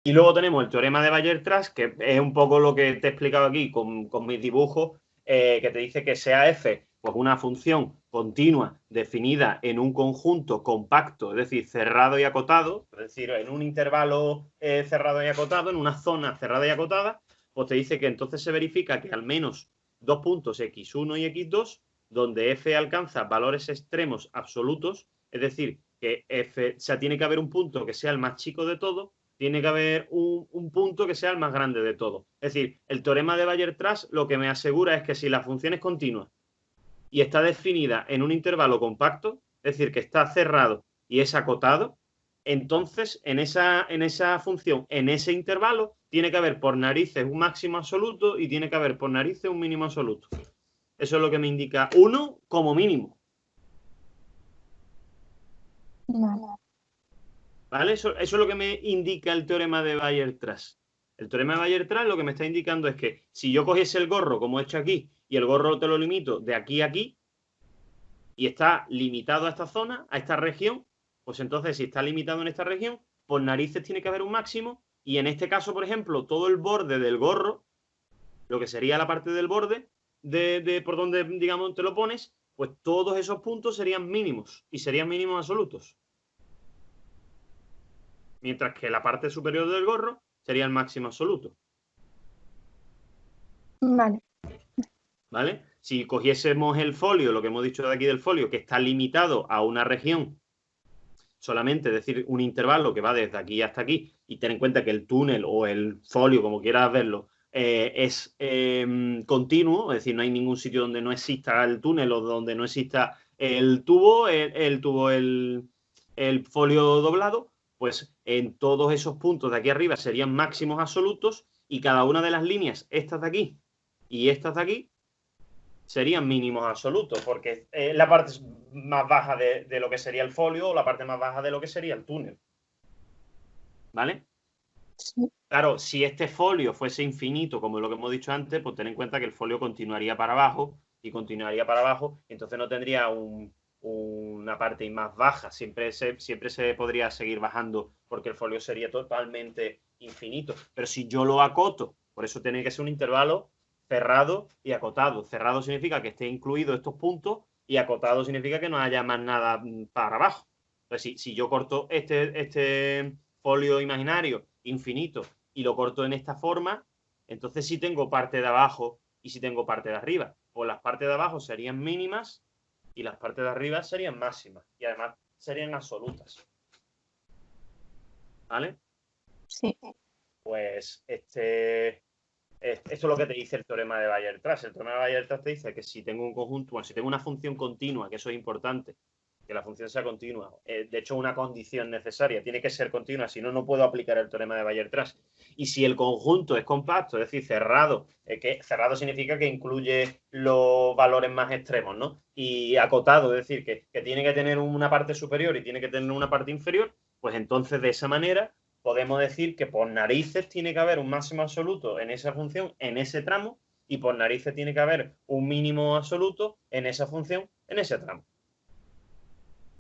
Y luego tenemos el teorema de Weierstrass, que es un poco lo que te he explicado aquí con mis dibujos, que te dice que sea f pues una función continua definida en un conjunto compacto, es decir, cerrado y acotado, es decir, en un intervalo cerrado y acotado, en una zona cerrada y acotada, pues te dice que entonces se verifica que al menos dos puntos x1 y x2, donde f alcanza valores extremos absolutos, es decir, que f, o sea, tiene que haber un punto que sea el más chico de todo, tiene que haber un punto que sea el más grande de todo. Es decir, el teorema de Weierstrass lo que me asegura es que si la función es continua y está definida en un intervalo compacto, es decir, que está cerrado y es acotado, entonces en esa función, en ese intervalo, tiene que haber por narices un máximo absoluto y tiene que haber por narices un mínimo absoluto. Eso es lo que me indica 1 como mínimo. Vale. ¿Vale? Eso es lo que me indica el teorema de Weierstrass. El teorema de Weierstrass lo que me está indicando es que si yo cogiese el gorro, como he hecho aquí, y el gorro te lo limito de aquí a aquí, y está limitado a esta zona, a esta región, pues entonces si está limitado en esta región, por narices tiene que haber un máximo, y en este caso, por ejemplo, todo el borde del gorro, lo que sería la parte del borde, de por donde, digamos, te lo pones, pues todos esos puntos serían mínimos, y serían mínimos absolutos. Mientras que la parte superior del gorro sería el máximo absoluto. Vale. ¿Vale? Si cogiésemos el folio, lo que hemos dicho de aquí del folio, que está limitado a una región solamente, es decir, un intervalo que va desde aquí hasta aquí, y ten en cuenta que el túnel o el folio, como quieras verlo, es continuo, es decir, no hay ningún sitio donde no exista el túnel o donde no exista el tubo, el folio doblado, pues en todos esos puntos de aquí arriba serían máximos absolutos y cada una de las líneas, estas de aquí y estas de aquí, serían mínimos absolutos, porque es la parte más baja de lo que sería el folio o la parte más baja de lo que sería el túnel. ¿Vale? Sí. Claro, si este folio fuese infinito, como lo que hemos dicho antes, pues ten en cuenta que el folio continuaría para abajo y continuaría para abajo, y entonces no tendría una parte más baja, siempre se podría seguir bajando porque el folio sería totalmente infinito. Pero si yo lo acoto, por eso tiene que ser un intervalo cerrado y acotado. Cerrado significa que esté incluido estos puntos y acotado significa que no haya más nada para abajo. Entonces, si yo corto este folio imaginario infinito y lo corto en esta forma, entonces sí tengo parte de abajo y sí tengo parte de arriba. Pues las partes de abajo serían mínimas y las partes de arriba serían máximas. Y además serían absolutas. ¿Vale? Sí. Pues esto es lo que te dice el teorema de Weierstrass. El teorema de Weierstrass te dice que si tengo un conjunto, bueno, si tengo una función continua, que eso es importante, que la función sea continua, de hecho una condición necesaria, tiene que ser continua, si no, no puedo aplicar el teorema de Weierstrass. Y si el conjunto es compacto, es decir, cerrado, que cerrado significa que incluye los valores más extremos, ¿no? Y acotado, es decir, que tiene que tener una parte superior y tiene que tener una parte inferior, pues entonces de esa manera podemos decir que por narices tiene que haber un máximo absoluto en esa función, en ese tramo, y por narices tiene que haber un mínimo absoluto en esa función, en ese tramo.